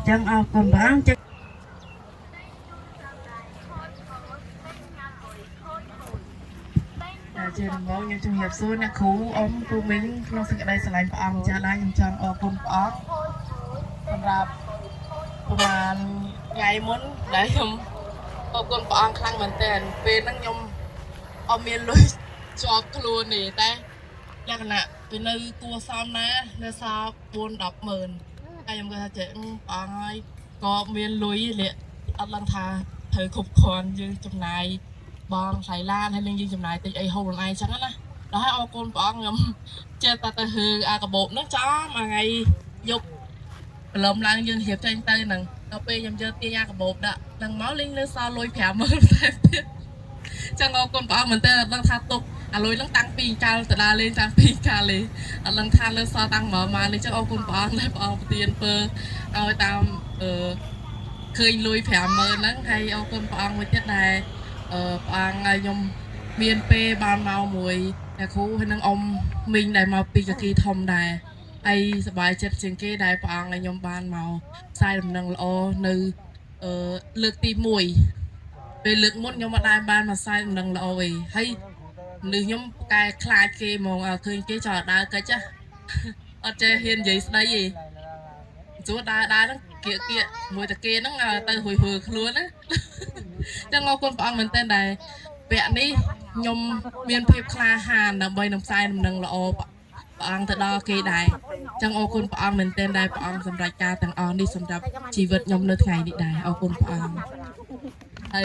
chẳng con bán chắc trên mẫu những trường hợp số này khú ống cô mình không sự đây sẽ lại ông cha đây những trang ở cùng cóสำหรับประมาณไงมุ้นได้ยมขอบคุณปองครั้งเหมือนแต่เป็นนั่งยมเอาเมียนลุยจอบครูนี่แต่ลักษณะเป็นในตัวซ้ำนะในซาบนดอกหมื่นไอ้ยมก็จะเจอปองไอ้ก็เมียนลุยเลยอัลลังทาเธอขบคอนยืนจำนายบองใส่ล้านให้เรื่องยืนจำนายตีไอ้โหดไอ้จังนะแล้วให้เอาคนปองยมเจตตะฮืออากระบอกนักจ้ามาไงยกลมล้างยังเหียบใจเตยหนังเอาไปยำเจอตียากระบบดะหนังเมาลิงเลือดซาลอยแผลมือจังเอาคนป้าเหมือนเตยลังทาตกลอยลังตังปีกาแต่ดาเลยจังปีกาเลยลังทาเลือดซาตังหมอมาเลยจังเอาคนป้าเลยเอาเตียนเปอร์เอาไปตามเคยลอยแผลมือนั่งให้เอาคนป้าไปเทียดได้ป้าไงยมเมียนเปบานเมาหมวยแต่ครูให้นังอมมิงได้มาปีกะกีทอมได้ไอสบายเจ็ดเสียงเก้ได้ปางไอยมบานเมาใส่ดำนังล้อในเลือกตีมวยไปเลือกมุดยมมาได้บ้านมาใส่ดำนังล้อเว้ให้หนึ่งยมกายคลายเกมองเคยเกจอดได้ก็จะเอาเจเห็นยี่ได้ยี่จูได้นั่งเกี่ยเกี่ยมวยตะเกียนั่งเตยหุยคล้วนนะจังเอาคนปางเหมือนเต้นได้แปะนี้ยมเมียนเพียบคลาหานดำใบน้ำใส่ดำนังล้อปางแต่ดอเกยได้จังเอาคนปางเหมือนเต้นได้ปางสำหรับการแต่งออนนี่สำหรับชีวิตยมเลือดไงนี่ได้เอาคนปางไอ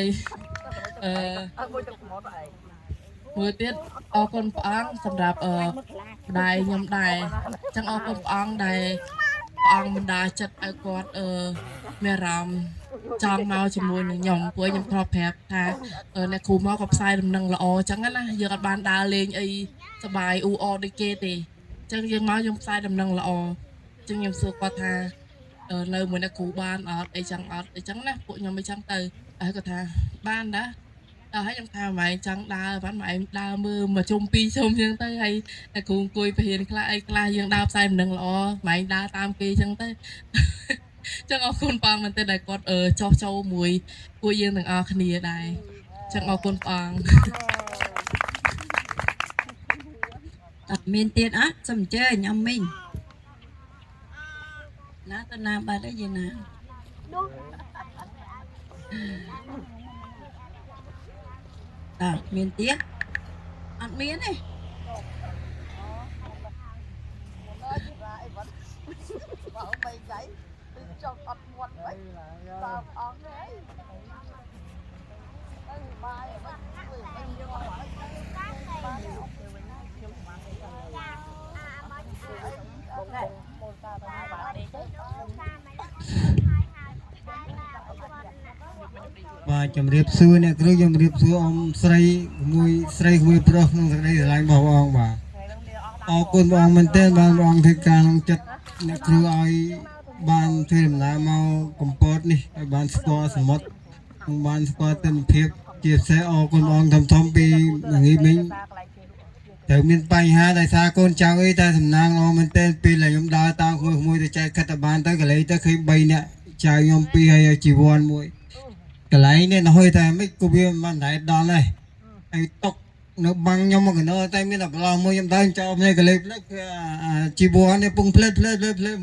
มือเตี้ยเอาคนปางสำหรับได้ยมได้จังเอาคนปางได้ปางมันได้จัดไอกอดเมียรำจองเมาจมูกหนึ่งยมป่วยยมครอบแผลค่ะในครูเมากับไส้ดำนังละอจังงั้นนะเยอะกับบ้านดาเลงไอสบายอูออดิเกตีจังยังเมายมไส้ดำนังละอจังยมสุกทาในเหมือนในครูบ้านไอจังนะพวกยมไม่จังเตยไอก็ทาบ้านนะให้ยมทาไหมจังดาบ้านไหมดามือมาชมปีชมยังเตยไอไอครูคุยไปเห็นคลายคลายยังดาไส้ดำนังละอไหมดาตามปีจังเตยจังเอาคนปางมันแต่ได้กอดเจ้ามวยกูยังถึงเอาคณีได้จังเอาคนปางเมียนเตียนอ่ะสมเจยยำมิงนะตนาบาได้ยินนะเมียนเตียนอัดเมียนเลยว่าจำเรียบซื้อเนี่ยคือจำเรียบซื้ออมใส่มวยโปรฟนั่งสักได้หลายบ่าวว่าเอาคนบ่าวมันเต้นบ้านบ่าวที่การจัดเนี่ยคือไอ้บ้านที่ทำนาเมาคอมโพสนี่ไอ้บ้านสกอร์สมดบ้านสกอร์เต้นเพียบเจ็บใส่เอาคนบ่าวทำปีอย่างนี้มิ้งแต่มีไปหาแต่สาคนเจ้าไอ้แต่ทำนางเอามันเต้นปีอะไรยมดาตาคุยมวยแต่ใจขัดบ้านแต่ก็เลยแต่เคยใบเนี่ยใจยมปีให้จีวรมวยก็ไหลเนี่ยน้อยแต่ไม่กูเบี้ยมันไหลดอนเลยไอ้ตกเนื้อบังยมมันก็เนื้อแต่ไม่แบบเรามวยยมได้เจ้าเนี่ยก็เลยเล็กจีบวนเนี่ยปุ่งเพลิด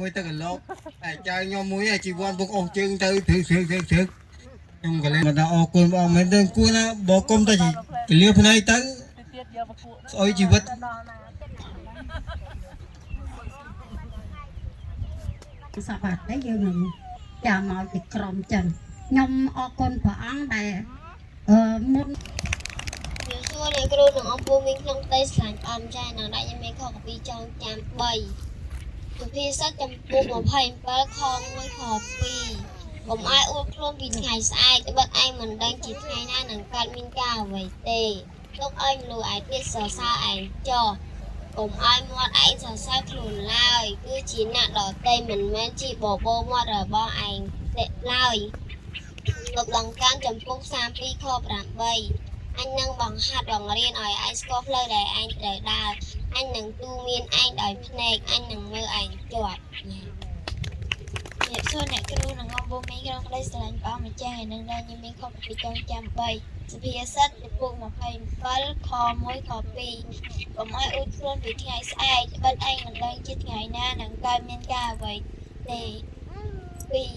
มวยแต่ก็ล็อกไอ้ใจยมมวยไอ้จีบวนปุ่งออกจึงถือยมก็เลยมาได้ออกคนออกเหมือนเดิมกูนะบอกกลมแต่จีเลี้ยวพนัยตั้งโอ้ยชีวิตสวัสดียังหนึ่งจะมาติดกรมจังยมออกคนผางแต่มุนเดี๋ยวช่วยในกระดูกหนังอัมพูมิงลงเตยสารปามใจหนังได้ยังไม่เข้ากับปีจองจามใบตุพี่ซักจำปูหัวไผ่ปลาคองไม่ขอบปีผมไอ้อ้วนคล้องปีไงสายแต่บัดไอ้เหมือนดังจีไงหน้าหนังการมินกาไว้เตะลูกไอ้รู้ไอ้เตี้ยสอซาไอ้จ่อผมไอ้มอดไอ้สอซาขลุ่นลายคือจีน่ะดอกเตยเหมือนแม่จีโบโบมอดระบอไอ้เตะลายหลบหลังการจำพวก3 ปีขอบรำใบอันนั่งบังหัดบังเรียนไอ้สกอฟเลยได้ไอ้เดดาวอันหนึ่งตูเมียนไอ้ดอยพเนกอันหนึ่งมือไอ้จวดเนี่ยโซ សួរអ្នកគ្រូនិងអង្គពុំមីងក្នុងក្តីស្រឡាញ់ព្រះអង្គម្ចាស់ហើយនឹងដែលញមានខុសពីចងចាំ3សុភាសិតចំពោះ27ខ1ខ2កុំឲ្យអួតខ្លួនពីថ្ងៃស្អែកបិទឯងមិនដឹងជាថ្ងៃណានឹងកើតមានការអ្វីទេ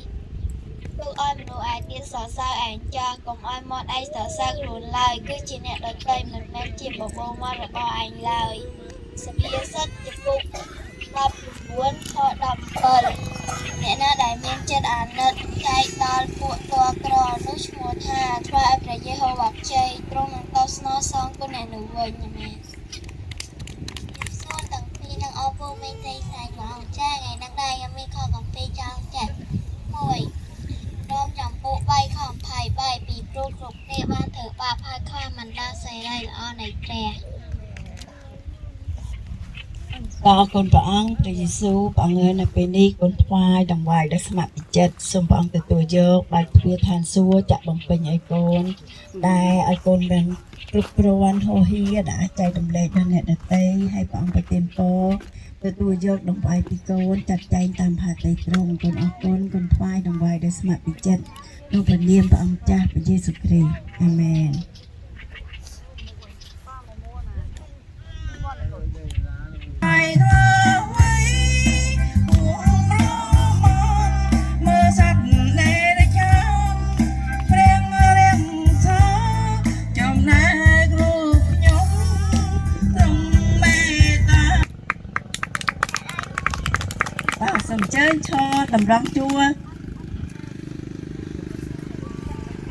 2ទូឲ្យមនុស្សឯទៀតសរសើរឯងចាស់កុំឲ្យមាត់ឯងសរសើរខ្លួនឡើយគឺជាអ្នកដទៃមិនមែនជាបបោមាត់របស់ឯងឡើយសុភាសិតចំពោះ19ខ17អ្នកណាដែលមានចិត្តអាណិតចែកដល់ពួកតក្រនោះឈ្មោះថាថ្វាយឲ្យព្រះយេហូវ៉ាខ្ចីទ្រង់នឹងតបស្នងសងគុណអ្នកនោះវិញអាមែនសូមទាំងពីរនឹងអរគុណមេត្រីស្រ័យព្រះអង្គចាថ្ងៃនឹងដែរខ្ញុំមានខកំពីចង់ចាស់1រំចំពោះ3ខ23ពីព្រោះគ្រប់គ្នាបានធ្វើបាបហើយខ្វះមិនដាសេរីល្អនៃព្រះ អរគុណព្រះអង្គព្រះយេស៊ូវព្រះអង្គនៅពេលនេះគុណថ្វាយដង្វាយដល់ស្ម័គ្រចិត្តសូមព្រះអង្គទទួលយកបាច់ទ្វារឋានសួគ៌ចាក់បំពេញឲ្យកូនដែលឲ្យកូនមានគ្រប់គ្រាន់ហោហៀដែលអាចចែករំលែកដល់អ្នកដទៃហើយព្រះអង្គប្រទានពរទទួលយកដង្វាយពីកូនចាត់ចែងតាមផាតីត្រង់គុណអរគុណគុណថ្វាយដង្វាយដល់ស្ម័គ្រចិត្តក្នុងព្រះនាមព្រះអង្គចាស់ព្រះយេស៊ូវគ្រីស្ទអាមែន បាទសូមអញ្ជើញឈរតម្រង់ជួរ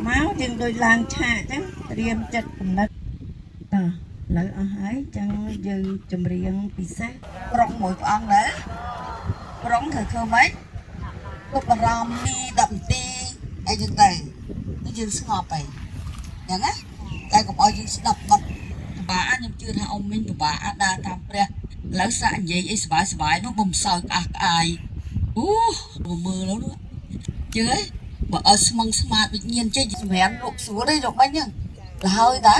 មកយើងដូចឡើងឆាកអញ្ចឹងត្រៀមចិត្តកំណត់បាទឥឡូវអស់ហើយអញ្ចឹងយើងចម្រៀងពិសេសប្រុងមួយព្រះអង្គណាប្រុងធ្វើធ្វើម៉េចទុកអារម្មណ៍ពី10នាទីអីចឹងទៅយើងស្ងប់ហើយអញ្ចឹងណាតែកុំឲ្យយើងស្ដាប់បាត់ពិបាកខ្ញុំជឿថាអ៊ំមីងពិបាកដើរតាមព្រះ ឥឡូវសាក់និយាយអីសុបាយនោះបំសោយក្អាស់ក្អាយអូមើលនោះជឿហ៎បើឲ្យស្មឹងស្មាតវិញ្ញាណចេះសម្រាប់លោកស្រួលទេលោកបាញ់ហ្នឹងទៅហើយតា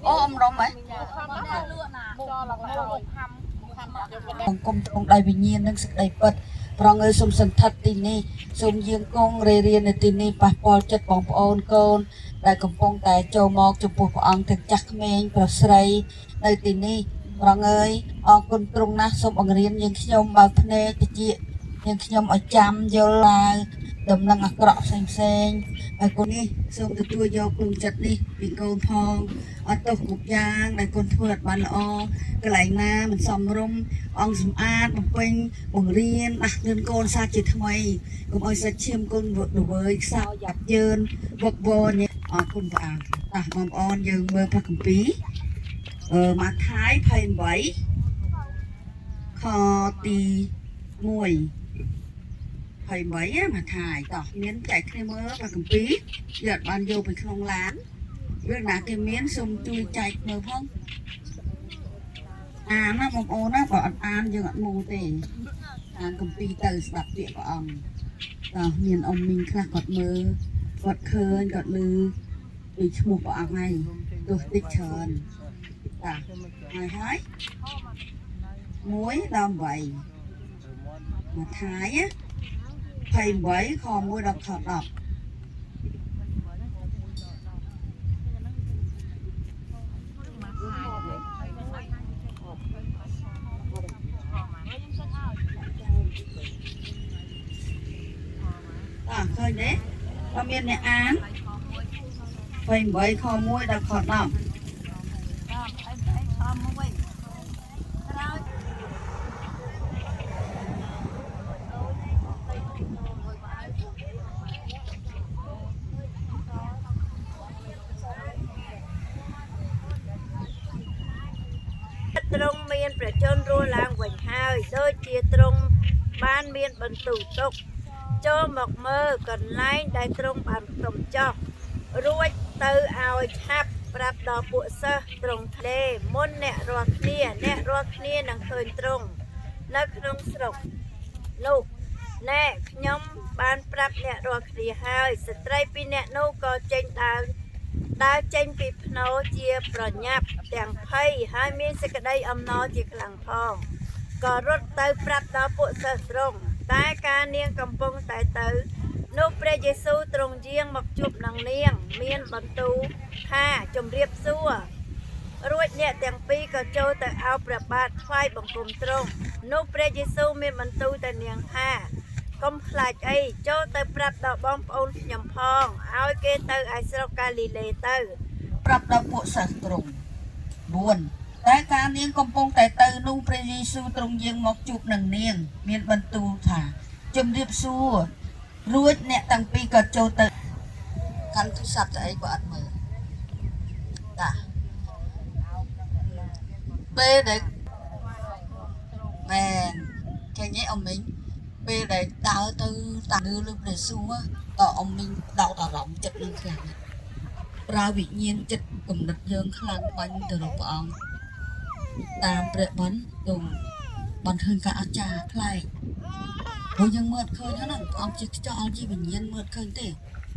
អូអ៊ំរំហ៎គុំក្នុងដៃវិញ្ញាណនឹងសេចក្តីពិតប្រងើសូមសន្តិដ្ឋទីនេះសូមយាងគង់រៀននៅទីនេះប៉ះពាល់ចិត្តបងប្អូនកូនដែលកំពុងតែចូលមកចំពោះព្រះអង្គទាំងចាស់ក្មេងប្រុសស្រីនៅទីនេះ ប្រងើយអរគុណទ្រង់ណាស់សូមបង្រៀនយើងខ្ញុំបើកភ្នែកតិចយើងខ្ញុំឲ្យចាំយល់ឡើងដំណឹងអាក្រក់ផ្សេងហើយកូននេះសូមទទួលយកគុណចិត្តនេះពីកូនផងអត់ទោសគ្រប់យ៉ាងដែលកូនធ្វើអត់បានល្អកន្លែងណាមិនសមរម្យអង្គសម្អាតបំពេញបង្រៀនដាស់តឿនកូនសាជាថ្មីកុំឲ្យសាច់ឈាមកូនល្វើយខ្សោយយ៉ាប់យឺនវឹកវរអរគុណព្រះអង្គតាបងប្អូនយើងមើលព្រះគម្ពីរ ម៉ាថាយ28ខទី1 28ម៉ាថាយតោះមានចែកគ្នាមើលព្រះគម្ពីរយើងអត់បានយកពីក្នុងឡានរឿងណាគេមានសូមជួយចែកមើលផងអានណាបងប្អូនណាបើអត់អានយើងអត់មូលទេអានគម្ពីរទៅស្ដាប់ពាក្យព្រះអង្គតោះមានអ៊ំមីងខ្លះគាត់មើលគាត់ឃើញគាត់ឮពីឈ្មោះព្រះអង្គហើយទោះតិចច្រើន ហើយ1ដល់8មកថាយ28ខ1ដល់ខ10ឃើញទេបើមានអ្នកអាន28ខ1ដល់ខ10 ទ្រង់មានព្រះជន្មរស់ឡើងវិញហើយដូចជាទ្រង់បានមានបន្ទូលទុកចូលមកមើលកន្លែងដែលទ្រង់បានផ្ទុំចោះរួចទៅឲ្យឆាប់ប្រាប់ដល់ពួកសិស្សទ្រង់ទេមុនអ្នករាល់គ្នានឹងឃើញទ្រង់នៅក្នុងស្រុកនោះណែខ្ញុំបានប្រាប់អ្នករាល់គ្នាហើយស្ត្រីពីរនាក់នោះក៏ចេញដើរចេញពីភ្នោជាប្រញាប់ទាំងភ័យហើយមានសេចក្តីអំណរជាខ្លាំងផងក៏រត់ទៅប្រាប់ដល់ពួកសិស្សទ្រង់ តែការនាងកំពុងតែទៅនោះព្រះយេស៊ូវទ្រង់យាងមកជួបនឹងនាងមានបន្ទូលថាជំរាបសួររួចអ្នកទាំងពីរក៏ចូលទៅអោបព្រះបាទថ្វាយបង្គំទ្រង់នោះព្រះយេស៊ូវមានបន្ទូលទៅនាងថាកុំខ្លាចអីចូលទៅប្រាប់ដល់បងប្អូនខ្ញុំផងឲ្យគេទៅឯស្រុកកាលីលេទៅ ប្រាប់ដល់ពួកសិស្សទ្រង់4តែការនាងកំពុងតែទៅនោះព្រះយេស៊ូវទ្រង់យាងមកជួបនឹងនាងមានបន្ទូលថាជំរាបសួររួចអ្នកទាំងពីរក៏ចូលទៅកាន់ទូរស័ព្ទទៅអីបើអត់មើលតាពេលដែលមែនឃើញទេអ៊ំមីងពេលដែលដើរទៅតាមលើព្រះយេស៊ូវក៏អ៊ំមីងដោតអារម្មណ៍ចិត្តនឹងខ្លាំងប្រើវិញ្ញាណចិត្តគំនិតយើងខ្លាំងបាញ់ទៅរកព្រះអង្គតាមព្រះបន្ទូលបានឃើញការអស្ចារ្យខ្លាំងព្រោះយើងមើលឃើញហ្នឹងព្រះអង្គជាខ្យល់ជាវិញ្ញាណមើលឃើញទេ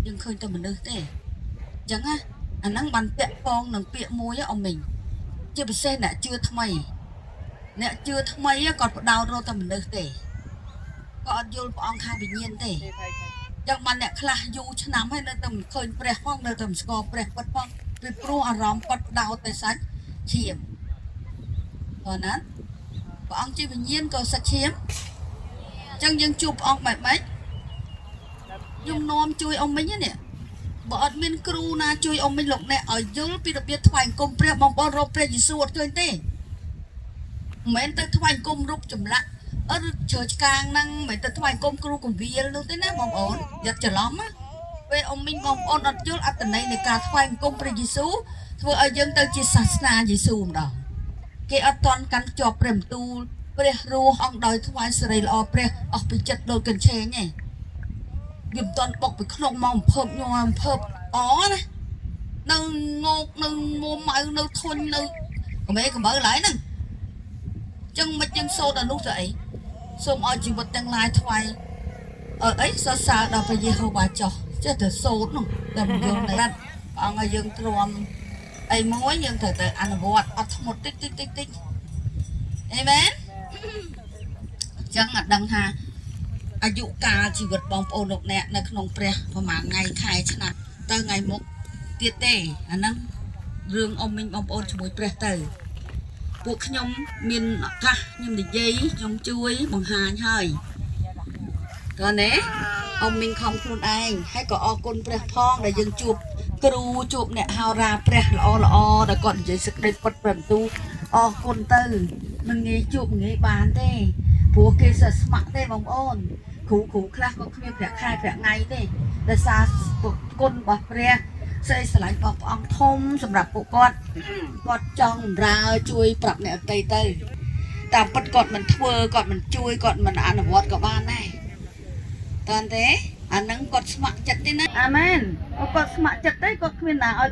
យើងឃើញតែមនុស្សទេអញ្ចឹងណាអាហ្នឹងបានពាក់ពងនឹងពាក្យមួយអ៊ំមីងជាពិសេសអ្នកជឿថ្មីគាត់បដោតរកតែមនុស្សទេក៏អត់យល់ព្រះអង្គខាងវិញ្ញាណទេចឹងបានអ្នកខ្លះយូរឆ្នាំហើយនៅតែមិនឃើញព្រះផងនៅតែមិនស្គាល់ព្រះពិតផងពីព្រោះអារម្មណ៍គាត់ដោតតែសាច់ឈាមព្រោះណាព្រះអង្គជាវិញ្ញាណក៏សាច់ឈាមចឹងយើងជួបព្រះអង្គបែបម៉េចខ្ញុំនាំជួយអ៊ំមីងនេះបើអត់មានគ្រូណាជួយអ៊ំមីងលោកអ្នកឲ្យយល់ពីរបៀបថ្វាយអង្គមព្រះបងប្អូនរកព្រះយេស៊ូវអត់ឃើញទេមិនមែនទៅថ្វាយអង្គមរូបចម្លាក់អឺជើឆ្កាងហ្នឹងមិនមែនទៅថ្វាយអង្គមគ្រូកវីលនោះទេណាបងប្អូនយ៉ាត់ច្រឡំណាពេលអ៊ំមីងបងប្អូនអត់យល់អត្ថន័យនៃការថ្វាយអង្គមព្រះយេស៊ូវធ្វើឲ្យយើងទៅជាសាសនាយេស៊ូវម្ដងគេអត់តន់កាន់ជាប់ព្រះបន្ទូលព្រះរស់អង្គដោយថ្វាយសេរីល្អព្រះអស់ពីចិត្តដូចកញ្ឆេងឯងវាមិនតន់បុកពីក្នុងមកអំភើបញ័រអំភើបអណានៅងោកនៅមួម៉ៅនៅធុញនៅកមេកំបើឡើយហ្នឹងចឹងមិនយើងសូត្រអនុទៅអីសូមឲ្យជីវិតទាំងឡាយថ្វាយអីសរសើរដល់ព្រះយេហូវ៉ាចុះចេះតែសូត្រនោះតែមិនយល់ណាស់ព្រះអង្គឲ្យយើងទ្រាំអីមួយយើងត្រូវទៅអនុវត្តអត់ធ្មត់តិចអេមែនចឹងអត់ដឹងថាអាយុកាលជីវិតបងប្អូនលោកអ្នកនៅក្នុងព្រះប្រហែលថ្ងៃខែឆ្នាំទៅថ្ងៃមុខទៀតទេអាហ្នឹងរឿងអ៊ំមីងបងប្អូនជាមួយព្រះទៅពួកខ្ញុំមានឱកាសខ្ញុំនិយាយខ្ញុំជួយបង្ហាញហើយតើណែអ៊ំមីងខំខ្លួនឯងហើយក៏អរគុណព្រះផងដែលយើងជួបគ្រូជួបអ្នកហោរាព្រះល្អដែលគាត់និយាយសេចក្តីពិតព្រះបន្ទូលអរគុណទៅមិនងាយជួបងាយបានទេព្រោះគេសិស្សស្ម័គ្រទេបងប្អូនគ្រូខ្លះក៏គ្មានប្រាក់ខែប្រាក់ថ្ងៃទេដោយសារគុណរបស់ព្រះសេចក្តីស្រឡាញ់របស់ព្រះអង្គធំសម្រាប់ពួកគាត់ចង់បម្រើជួយប្រាប់អ្នកអតីតទៅតាមពិតគាត់មិនធ្វើគាត់មិនជួយគាត់មិនអនុវត្តក៏បានដែរតើទេអាហ្នឹងគាត់ស្ម័គ្រចិត្តទេណាអាមែនគាត់ស្ម័គ្រចិត្តទេគាត់គ្មានណាឲ្យ